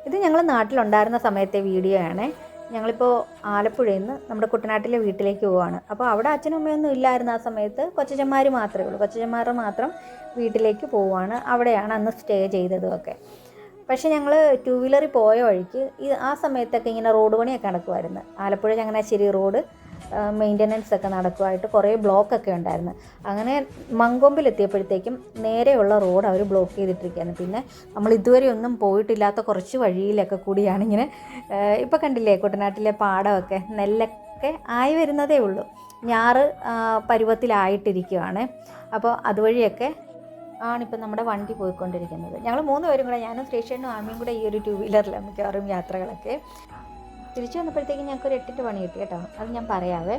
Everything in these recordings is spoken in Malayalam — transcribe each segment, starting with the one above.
ഇത് ഞങ്ങൾ നാട്ടിലുണ്ടായിരുന്ന സമയത്തെ വീഡിയോ ആണ്. ഞങ്ങളിപ്പോൾ ആലപ്പുഴയിൽ നിന്ന് നമ്മുടെ കുട്ടനാട്ടിലെ വീട്ടിലേക്ക് പോവുകയാണ്. അപ്പോൾ അവിടെ അച്ഛനും അമ്മയൊന്നും ഇല്ലായിരുന്നു ആ സമയത്ത്. കൊച്ചച്ചന്മാർ മാത്രമേ ഉള്ളൂ. കൊച്ചച്ചന്മാരുടെ മാത്രം വീട്ടിലേക്ക് പോവുകയാണ്. അവിടെയാണ് അന്ന് സ്റ്റേ ചെയ്തതുമൊക്കെ. പക്ഷേ ഞങ്ങൾ ടൂ വീലറിൽ പോയ വഴിക്ക് ആ സമയത്തൊക്കെ ഇങ്ങനെ റോഡ് പണിയൊക്കെ നടക്കുമായിരുന്നു. ആലപ്പുഴ ചങ്ങനാശ്ശേരി റോഡ് മെയിൻ്റനൻസ് ഒക്കെ നടക്കുമായിട്ട് കുറേ ബ്ലോക്കൊക്കെ ഉണ്ടായിരുന്നു. അങ്ങനെ മങ്കൊമ്പിലെത്തിയപ്പോഴത്തേക്കും നേരെയുള്ള റോഡ് അവർ ബ്ലോക്ക് ചെയ്തിട്ടിരിക്കുകയാണ്. പിന്നെ നമ്മൾ ഇതുവരെ ഒന്നും പോയിട്ടില്ലാത്ത കുറച്ച് വഴിയിലൊക്കെ കൂടിയാണ് ഇങ്ങനെ ഇപ്പോൾ കണ്ടില്ലേ കുട്ടനാട്ടിലെ പാടമൊക്കെ നെല്ലൊക്കെ ആയി വരുന്നതേ ഉള്ളൂ. ഞാറ് പരുവത്തിലായിട്ടിരിക്കുകയാണ്. അപ്പോൾ അതുവഴിയൊക്കെ ആണിപ്പോൾ നമ്മുടെ വണ്ടി പോയിക്കൊണ്ടിരിക്കുന്നത്. ഞങ്ങൾ 3 പേരും കൂടെ, ഞാനും ശ്രീശേഷനും ആമയും കൂടെ ഈ ഒരു ടൂ വീലറിലാണ് മിക്കവാറും യാത്രകളൊക്കെ. തിരിച്ചു വന്നപ്പോഴത്തേക്കും ഞങ്ങൾക്ക് ഒരു 8 പണി കിട്ടി കേട്ടോ. അത് ഞാൻ പറയാവേ.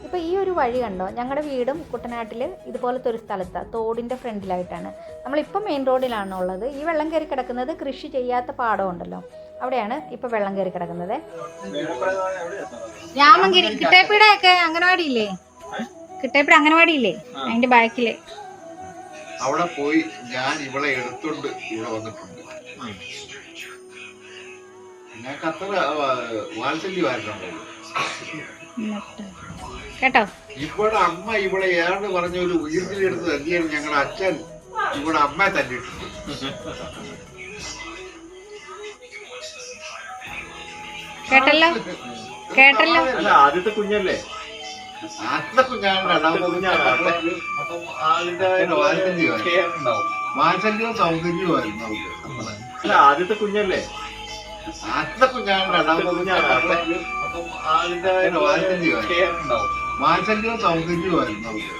ഇപ്പോൾ ഈ ഒരു വഴി കണ്ടോ, ഞങ്ങളുടെ വീടും കുട്ടനാട്ടിൽ ഇതുപോലത്തെ ഒരു സ്ഥലത്താണ്, തോടിൻ്റെ ഫ്രണ്ടിലായിട്ടാണ്. നമ്മളിപ്പോൾ മെയിൻ റോഡിലാണ് ഉള്ളത്. ഈ വെള്ളം കയറി കിടക്കുന്നത് കൃഷി ചെയ്യാത്ത പാടമുണ്ടല്ലോ, അവിടെയാണ് ഇപ്പോൾ വെള്ളം കയറി കിടക്കുന്നത്. രാമങ്കിരി കിട്ടേപ്പിടയൊക്കെ അംഗനവാടിയില്ലേ, കിട്ടേപ്പിട അംഗനവാടിയില്ലേ, അതിൻ്റെ ബാക്കിൽ അവിടെ പോയി ഞാൻ ഇവളെ എടുത്തോണ്ട് ഇവിടെ വന്നിട്ടുണ്ട്. ഞങ്ങൾക്ക് അത്ര വാത്സല്യമായിട്ടുണ്ടല്ലോ കേട്ടോ. ഇവിടെ അമ്മ ഇവിടെ ഏതാണ്ട് പറഞ്ഞ ഒരു ഉയർത്തിലെടുത്ത് തന്നെയാണ് ഞങ്ങളുടെ അച്ഛൻ ഇവിടെ അമ്മയെ തല്ലിയിട്ടുണ്ട്. കേട്ടല്ലോ കേട്ടല്ലോ. ആദ്യത്തെ കുഞ്ഞല്ലേ, ആദ്യത്തെ കുഞ്ഞാണ്. രണ്ടാമത്തെ കുഞ്ഞാണ്. അപ്പം അതിന്റെ വാത്സല്യവും സൗന്ദര്യവുമായിരുന്നു നമുക്ക്. അല്ല ആദ്യത്തെ കുഞ്ഞല്ലേ, ആദ്യത്തെ കുഞ്ഞാണ്. രണ്ടാമത്തെ കുഞ്ഞാണ്. അപ്പം അതിന്റെ വാത്സല്യവും സൗന്ദര്യവുമായിരുന്നു നമുക്ക്.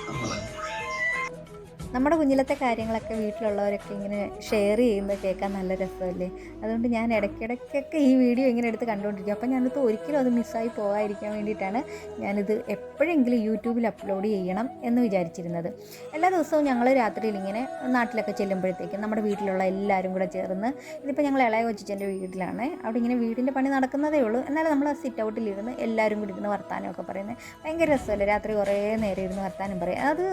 നമ്മുടെ കുഞ്ഞിലത്തെ കാര്യങ്ങളൊക്കെ വീട്ടിലുള്ളവരൊക്കെ ഇങ്ങനെ ഷെയർ ചെയ്യുന്നത് കേൾക്കാൻ നല്ല രസമല്ലേ. അതുകൊണ്ട് ഞാൻ ഇടയ്ക്കിടയ്ക്കൊക്കെ ഈ വീഡിയോ ഇങ്ങനെ എടുത്ത് കണ്ടുകൊണ്ടിരിക്കും. അപ്പോൾ ഞാനത് ഒരിക്കലും അത് മിസ്സായി പോകാതിരിക്കാൻ വേണ്ടിയിട്ടാണ് ഞാനിത് എപ്പോഴെങ്കിലും യൂട്യൂബിൽ അപ്ലോഡ് ചെയ്യണം എന്ന് വിചാരിച്ചിരുന്നത്. എല്ലാ ദിവസവും ഞങ്ങൾ രാത്രിയിൽ ഇങ്ങനെ നാട്ടിലൊക്കെ ചെല്ലുമ്പോഴത്തേക്കും നമ്മുടെ വീട്ടിലുള്ള എല്ലാവരും കൂടെ ചേർന്ന്, ഇതിപ്പോൾ ഞങ്ങൾ ഇളയ കൊച്ചിച്ചൻ്റെ വീട്ടിലാണ്, അവിടെ ഇങ്ങനെ വീടിൻ്റെ പണി നടക്കുന്നതേ ഉള്ളൂ, എന്നാലും നമ്മൾ ആ സിറ്റ് ഔട്ടിലിരുന്ന് എല്ലാവരും കൂടി ഇരുന്ന് വർത്താനമൊക്കെ പറയുന്നത് ഭയങ്കര രസമല്ലേ. രാത്രി കുറേ നേരം ഇരുന്ന് വർത്താനം പറയും. അത്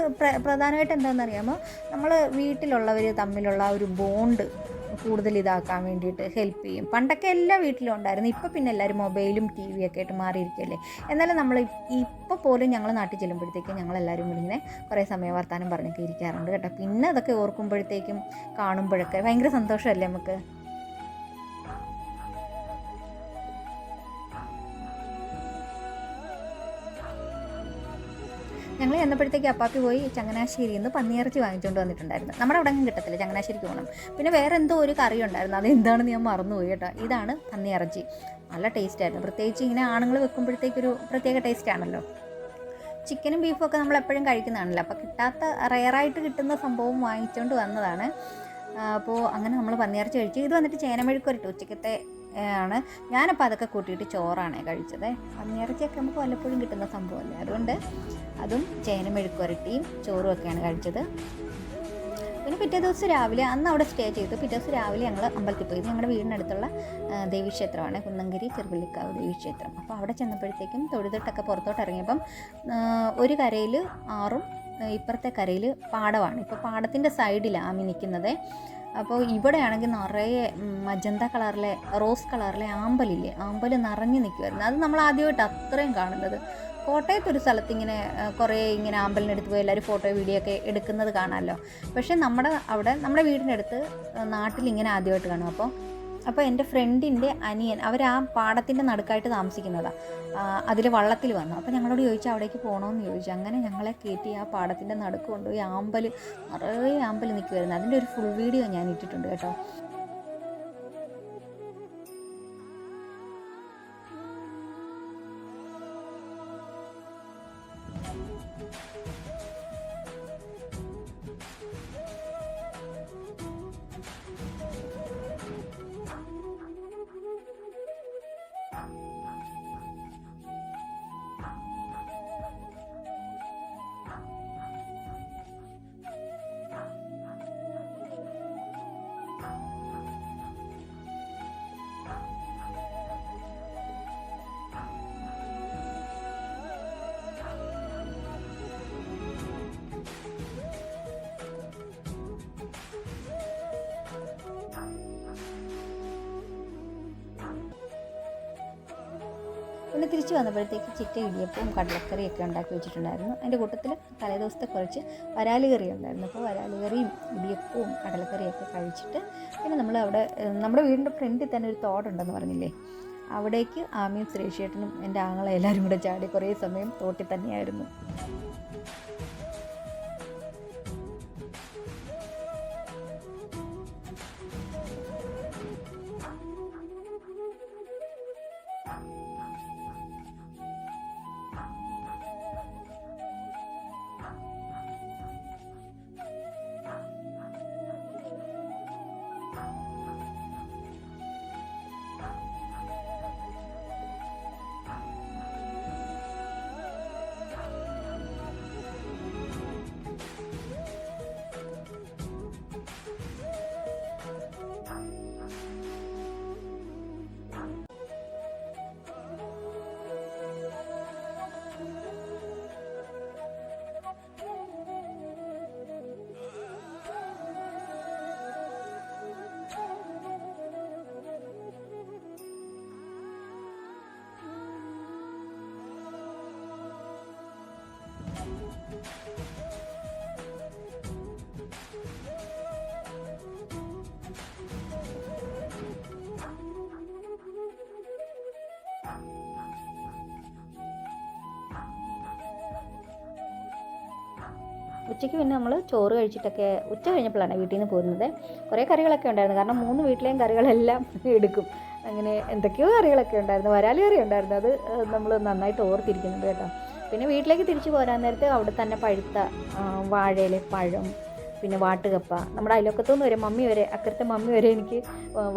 പ്രധാനമായിട്ട് എന്താണെന്നറിയാമോ, നമ്മൾ വീട്ടിലുള്ളവർ തമ്മിലുള്ള ഒരു ബോണ്ട് കൂടുതൽ ഇതാക്കാൻ വേണ്ടിയിട്ട് ഹെൽപ്പ് ചെയ്യും. പണ്ടൊക്കെ എല്ലാ വീട്ടിലും ഉണ്ടായിരുന്നു. ഇപ്പോൾ പിന്നെ എല്ലാവരും മൊബൈലും ടി വി ഒക്കെ ആയിട്ട് മാറിയിരിക്കുകയല്ലേ. എന്നാലും നമ്മൾ ഇപ്പോൾ പോലും ഞങ്ങൾ നാട്ടിൽ ചെല്ലുമ്പോഴത്തേക്കും ഞങ്ങളെല്ലാവരും കൂടി ഇങ്ങനെ കുറേ സമയം വർത്താനം പറഞ്ഞൊക്കെ ഇരിക്കാറുണ്ട് കേട്ടോ. പിന്നെ അതൊക്കെ ഓർക്കുമ്പോഴത്തേക്കും കാണുമ്പോഴൊക്കെ ഭയങ്കര സന്തോഷമല്ലേ നമുക്ക്. ഞങ്ങൾ ചെന്നപ്പോഴത്തേക്ക് അപ്പാപ്പി പോയി ചങ്ങനാശ്ശേരിയിൽ നിന്ന് പന്നിയിറച്ചി വാങ്ങിച്ചുകൊണ്ട് വന്നിട്ടുണ്ടായിരുന്നു. നമ്മുടെ അവിടെ ഒന്നും കിട്ടത്തില്ല, ചങ്ങനാശ്ശേരിക്ക് പോകണം. പിന്നെ വേറെ എന്തോ ഒരു കറി ഉണ്ടായിരുന്നു, അതെന്താണെന്ന് ഞാൻ മറന്നുപോയി കേട്ടോ. ഇതാണ് പന്നിയിറച്ചി, നല്ല ടേസ്റ്റായിരുന്നു. പ്രത്യേകിച്ച് ഇങ്ങനെ ആണുങ്ങൾ വെക്കുമ്പോഴത്തേക്കൊരു പ്രത്യേക ടേസ്റ്റാണല്ലോ. ചിക്കനും ബീഫും ഒക്കെ നമ്മൾ എപ്പോഴും കഴിക്കുന്നതാണല്ലോ, അപ്പോൾ കിട്ടാത്ത റെയറായിട്ട് കിട്ടുന്ന സംഭവം വാങ്ങിച്ചുകൊണ്ട് വന്നതാണ്. അപ്പോൾ അങ്ങനെ നമ്മൾ പന്നിയിറച്ചി കഴിച്ചു. ഇത് വന്നിട്ട് ചേനമെഴുക്കുരട്ട് ഉച്ചക്കത്തെ ആണ്. ഞാനപ്പോൾ അതൊക്കെ കൂട്ടിയിട്ട് ചോറാണ് കഴിച്ചത്. പന്നിയിറച്ചിയൊക്കെ നമുക്ക് വല്ലപ്പോഴും കിട്ടുന്ന സംഭവമല്ലേ, അതുകൊണ്ട് അതും ചേനമെഴുക്കുരട്ടിയും ചോറും ഒക്കെയാണ് കഴിച്ചത്. പിന്നെ പിറ്റേ ദിവസം രാവിലെ, അന്ന് അവിടെ സ്റ്റേ ചെയ്തു. പിറ്റേ ദിവസം രാവിലെ ഞങ്ങൾ അമ്പലത്തിൽ പോയി. ഞങ്ങളുടെ വീടിനടുത്തുള്ള ദേവീക്ഷേത്രമാണ്, കുന്നംകരി ചെറുവള്ളിക്കാവ് ദേവീക്ഷേത്രം. അപ്പോൾ അവിടെ ചെന്നപ്പോഴത്തേക്കും തൊഴുതിട്ടൊക്കെ പുറത്തോട്ട് ഇറങ്ങിയപ്പം ഒരു കരയിൽ ആറും ഇപ്പുറത്തെ കരയിൽ പാടമാണ്. ഇപ്പോൾ പാടത്തിൻ്റെ സൈഡിലാണ് ആമി നിൽക്കുന്നത്. അപ്പോൾ ഇവിടെയാണെങ്കിൽ നിറയെ മജന്ത കളറിലെ, റോസ് കളറിലെ ആമ്പലില്ലേ, ആമ്പൽ നിറഞ്ഞു നിൽക്കുമായിരുന്നു. അത് നമ്മൾ ആദ്യമായിട്ട് അത്രയും കാണുന്നത്. കോട്ടയത്തൊരു സ്ഥലത്ത് ഇങ്ങനെ കുറേ ഇങ്ങനെ ആമ്പലിനെടുത്ത് പോയി എല്ലാവരും ഫോട്ടോ വീഡിയോ ഒക്കെ എടുക്കുന്നത് കാണാമല്ലോ. പക്ഷേ നമ്മുടെ അവിടെ, നമ്മുടെ വീടിൻ്റെ അടുത്ത് നാട്ടിലിങ്ങനെ ആദ്യമായിട്ട് കാണും. അപ്പോൾ എൻ്റെ ഫ്രണ്ടിൻ്റെ അനിയൻ, അവർ ആ പാടത്തിൻ്റെ നടുക്കായിട്ട് താമസിക്കുന്നതാണ്, അതിൽ വള്ളത്തിൽ വന്നു. അപ്പോൾ ഞങ്ങളോട് ചോദിച്ചു അവിടേക്ക് പോകണമെന്ന് ചോദിച്ചു. അങ്ങനെ ഞങ്ങളെ കയറ്റി ആ പാടത്തിൻ്റെ നടുക്ക് കൊണ്ടുപോയി ആമ്പൽ, നിറയെ ആമ്പൽ നിൽക്കുമായിരുന്നു. അതിൻ്റെ ഒരു ഫുൾ വീഡിയോ ഞാൻ ഇട്ടിട്ടുണ്ട് കേട്ടോ. പിന്നെ തിരിച്ച് വന്നപ്പോഴത്തേക്ക് ചിക്കൻ ഇടിയപ്പവും കടലക്കറിയൊക്കെ ഉണ്ടാക്കി വെച്ചിട്ടുണ്ടായിരുന്നു. അതിൻ്റെ കൂട്ടത്തിൽ തലേദിവസത്തെ കുറച്ച് വരാല് കറി ഉണ്ടായിരുന്നു. അപ്പോൾ വരാല് കറിയും ഇടിയപ്പവും കടലക്കറിയൊക്കെ കഴിച്ചിട്ട് പിന്നെ നമ്മൾ അവിടെ നമ്മുടെ വീടിൻ്റെ ഫ്രണ്ടിൽ തന്നെ ഒരു തോടുണ്ടെന്ന് പറഞ്ഞില്ലേ, അവിടേക്ക് ആമിയും സുരേഷേട്ടനും എൻ്റെ ആങ്ങളെ എല്ലാവരും കൂടെ ചാടി കുറേ സമയം തോട്ടിൽ തന്നെയായിരുന്നു. ഉച്ചയ്ക്ക് പിന്നെ നമ്മൾ ചോറ് കഴിച്ചിട്ടൊക്കെ ഉച്ച കഴിഞ്ഞപ്പോഴാണ് വീട്ടിൽ നിന്ന് പോകുന്നത്. കുറേ കറികളൊക്കെ ഉണ്ടായിരുന്നു, കാരണം 3 വീട്ടിലെയും കറികളെല്ലാം എടുക്കും. അങ്ങനെ എന്തൊക്കെയോ കറികളൊക്കെ ഉണ്ടായിരുന്നു. വരാല് കറി ഉണ്ടായിരുന്നു, അത് നമ്മൾ നന്നായിട്ട് ഓർത്തിരിക്കുന്നുണ്ട് കേട്ടോ. പിന്നെ വീട്ടിലേക്ക് തിരിച്ചു പോരാൻ നേരത്ത് അവിടെ തന്നെ പഴുത്ത വാഴയിലെ പഴം, പിന്നെ വാട്ടുകപ്പ, നമ്മുടെ അയൽവക്കത്തുനിന്ന് വരെ അക്കരത്തെ മമ്മി വരെ എനിക്ക്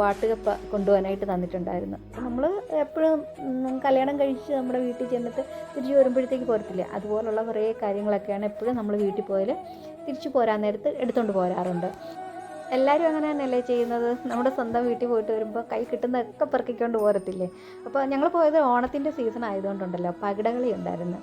വാട്ടുകപ്പ കൊണ്ടുപോകാനായിട്ട് തന്നിട്ടുണ്ടായിരുന്നു. അപ്പോൾ നമ്മൾ എപ്പോഴും കല്യാണം കഴിച്ച് നമ്മുടെ വീട്ടിൽ ചെന്നിട്ട് തിരിച്ച് വരുമ്പോഴത്തേക്ക് പോരത്തില്ല, അതുപോലുള്ള കുറേ കാര്യങ്ങളൊക്കെയാണ് എപ്പോഴും നമ്മൾ വീട്ടിൽ പോയാൽ തിരിച്ചു പോരാൻ നേരത്ത് എടുത്തുകൊണ്ട് പോരാറുണ്ട്. എല്ലാവരും അങ്ങനെ തന്നെയല്ലേ ചെയ്യുന്നത്? നമ്മുടെ സ്വന്തം വീട്ടിൽ പോയിട്ട് വരുമ്പോൾ കൈ കിട്ടുന്നതൊക്കെ പെറുക്കിക്കൊണ്ട് പോരത്തില്ലേ? അപ്പോൾ ഞങ്ങൾ പോയത് ഓണത്തിൻ്റെ സീസൺ ആയതുകൊണ്ടുണ്ടല്ലോ, പകിടകളി ഉണ്ടായിരുന്നു.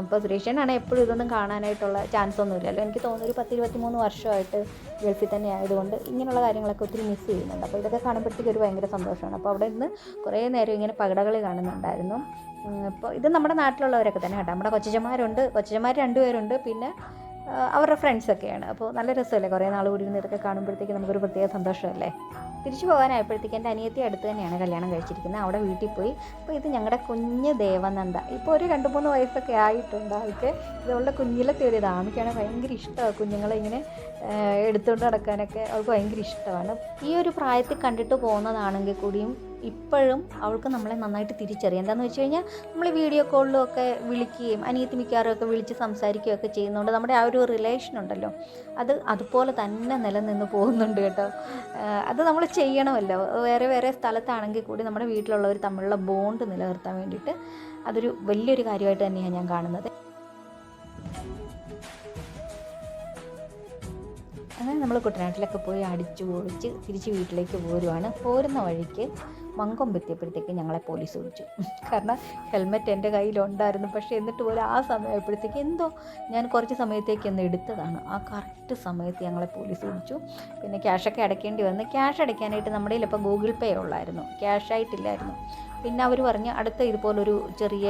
ഇപ്പോൾ സുരേഷനാണ് എപ്പോഴും ഇതൊന്നും കാണാനായിട്ടുള്ള ചാൻസ് ഒന്നുമില്ലല്ലോ. എനിക്ക് തോന്നുന്നു ഒരു 10-23 വർഷമായിട്ട് ഗൾഫിൽ തന്നെ ആയതുകൊണ്ട് ഇങ്ങനെയുള്ള കാര്യങ്ങളൊക്കെ ഒത്തിരി മിസ് ചെയ്യുന്നുണ്ട്. അപ്പോൾ ഇതൊക്കെ കാണുമ്പോഴത്തേക്ക് ഒരു ഭയങ്കര സന്തോഷമാണ്. അപ്പോൾ അവിടെ നിന്ന് കുറേ നേരം ഇങ്ങനെ പകിടകളി കാണുന്നുണ്ടായിരുന്നു. അപ്പോൾ ഇത് നമ്മുടെ നാട്ടിലുള്ളവരൊക്കെ തന്നെ കേട്ടോ. നമ്മുടെ കൊച്ചന്മാർ 2 പേരുണ്ട്, പിന്നെ അവരുടെ ഫ്രണ്ട്സൊക്കെയാണ്. അപ്പോൾ നല്ല രസമല്ലേ, കുറേ നാൾ കൂടി ഇരുന്ന് ഇതൊക്കെ കാണുമ്പോഴത്തേക്ക് നമുക്കൊരു പ്രത്യേക സന്തോഷമല്ലേ. തിരിച്ചു പോകാനായപ്പോഴത്തേക്ക് എൻ്റെ അനിയത്തി അടുത്ത് തന്നെയാണ് കല്യാണം കഴിച്ചിരിക്കുന്നത്. അവിടെ വീട്ടിൽ പോയി. അപ്പോൾ ഇത് ഞങ്ങളുടെ കുഞ്ഞ് ദേവനന്ദ, ഇപ്പോൾ ഒരു 2-3 വയസ്സൊക്കെ ആയിട്ടുണ്ട് ആൾക്ക്. ഇതുള്ള കുഞ്ഞിലത്തെ ഒരു ഇതാണ്. ആമിക്കാണെങ്കിൽ ഭയങ്കര ഇഷ്ടമാണ് കുഞ്ഞുങ്ങളെ ഇങ്ങനെ എടുത്തുകൊണ്ട് നടക്കാനൊക്കെ അവൾക്ക് ഭയങ്കര ഇഷ്ടമാണ്. ഈ ഒരു പ്രായത്തിൽ കണ്ടിട്ട് പോകുന്നതാണെങ്കിൽ കൂടിയും ഇപ്പോഴും അവൾക്ക് നമ്മളെ നന്നായിട്ട് തിരിച്ചറിയാം. എന്താണെന്ന് വെച്ച് കഴിഞ്ഞാൽ നമ്മൾ വീഡിയോ കോളിലും ഒക്കെ വിളിക്കുകയും അനിയത്തി മിക്കാറും ഒക്കെ വിളിച്ച് സംസാരിക്കുകയൊക്കെ ചെയ്യുന്നതുകൊണ്ട് നമ്മുടെ ആ ഒരു റിലേഷൻ ഉണ്ടല്ലോ, അത് അതുപോലെ തന്നെ നിലനിന്ന് പോകുന്നുണ്ട് കേട്ടോ. അത് നമ്മൾ ചെയ്യണമല്ലോ. വേറെ സ്ഥലത്താണെങ്കിൽ കൂടി നമ്മുടെ വീട്ടിലുള്ളവർ തമ്മിലുള്ള ബോണ്ട് നിലനിർത്താൻ വേണ്ടിയിട്ട് അതൊരു വലിയൊരു കാര്യമായിട്ട് തന്നെയാണ് ഞാൻ കാണുന്നത്. അങ്ങനെ നമ്മൾ കുട്ടനാട്ടിലൊക്കെ പോയി അടിച്ചു പൊളിച്ച് തിരിച്ച് വീട്ടിലേക്ക് പോരുന്ന വഴിക്ക് മങ്കൊമ്പെത്തിയപ്പോഴത്തേക്ക് ഞങ്ങളെ പോലീസ് പിടിച്ചു. കാരണം ഹെൽമെറ്റ് എൻ്റെ കയ്യിലുണ്ടായിരുന്നു. പക്ഷേ എന്നിട്ട് പോലും ആ സമയമായപ്പോഴത്തേക്ക് എന്തോ ഞാൻ കുറച്ച് സമയത്തേക്ക് ഒന്ന് എടുത്തതാണ്, ആ കറക്റ്റ് സമയത്ത് ഞങ്ങളെ പോലീസ് പിടിച്ചു. പിന്നെ ക്യാഷൊക്കെ അടയ്ക്കേണ്ടി വന്നു. ക്യാഷ് അടയ്ക്കാനായിട്ട് നമ്മുടെ കയ്യിൽ ഇപ്പോൾ ഗൂഗിൾ പേ ഉള്ളായിരുന്നു, ക്യാഷ് ആയിട്ടില്ലായിരുന്നു. പിന്നെ അവർ പറഞ്ഞ് അടുത്ത ഇതുപോലൊരു ചെറിയ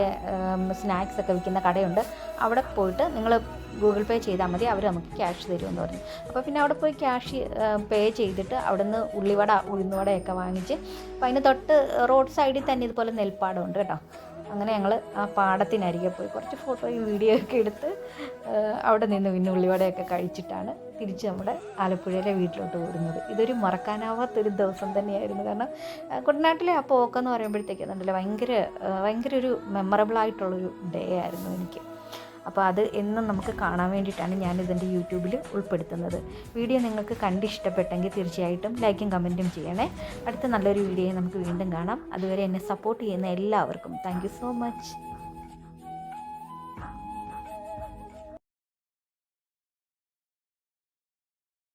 സ്നാക്സ് ഒക്കെ വിൽക്കുന്ന കടയുണ്ട്, അവിടെ പോയിട്ട് നിങ്ങൾ ഗൂഗിൾ പേ ചെയ്താൽ മതി, അവർ നമുക്ക് ക്യാഷ് തരുമെന്ന് പറഞ്ഞു. അപ്പോൾ പിന്നെ അവിടെ പോയി ക്യാഷ് പേ ചെയ്തിട്ട് അവിടെ നിന്ന് ഉഴുന്നുവടയൊക്കെ വാങ്ങിച്ച്, അപ്പോൾ അതിന് തൊട്ട് റോഡ് സൈഡിൽ തന്നെ ഇതുപോലെ നെൽപ്പാടമുണ്ട് കേട്ടോ. അങ്ങനെ ഞങ്ങൾ ആ പാടത്തിനരികെ പോയി കുറച്ച് ഫോട്ടോയും വീഡിയോ ഒക്കെ എടുത്ത് അവിടെ നിന്ന് പിന്നെ ഉള്ളിവടയൊക്കെ കഴിച്ചിട്ടാണ് തിരിച്ച് നമ്മുടെ ആലപ്പുഴയിലെ വീട്ടിലോട്ട് പോരുന്നത്. ഇതൊരു മറക്കാനാവാത്തൊരു ദിവസം തന്നെയായിരുന്നു. കാരണം കുട്ടനാട്ടിലെ ആ പോക്കെന്ന് പറയുമ്പോഴത്തേക്കുണ്ടല്ലോ ഭയങ്കര ഒരു മെമ്മറബിളായിട്ടുള്ളൊരു ഡേ ആയിരുന്നു എനിക്ക്. അപ്പോൾ അത് എന്നും നമുക്ക് കാണാൻ വേണ്ടിയിട്ടാണ് ഞാനിതിൻ്റെ യൂട്യൂബിൽ ഉൾപ്പെടുത്തുന്നത്. വീഡിയോ നിങ്ങൾക്ക് കണ്ടിഷ്ടപ്പെട്ടെങ്കിൽ തീർച്ചയായിട്ടും ലൈക്കും കമൻറ്റും ചെയ്യണേ. അടുത്ത നല്ലൊരു വീഡിയോയിൽ നമുക്ക് വീണ്ടും കാണാം. അതുവരെ എന്നെ സപ്പോർട്ട് ചെയ്യുന്ന എല്ലാവർക്കും താങ്ക് യു സോ മച്ച്.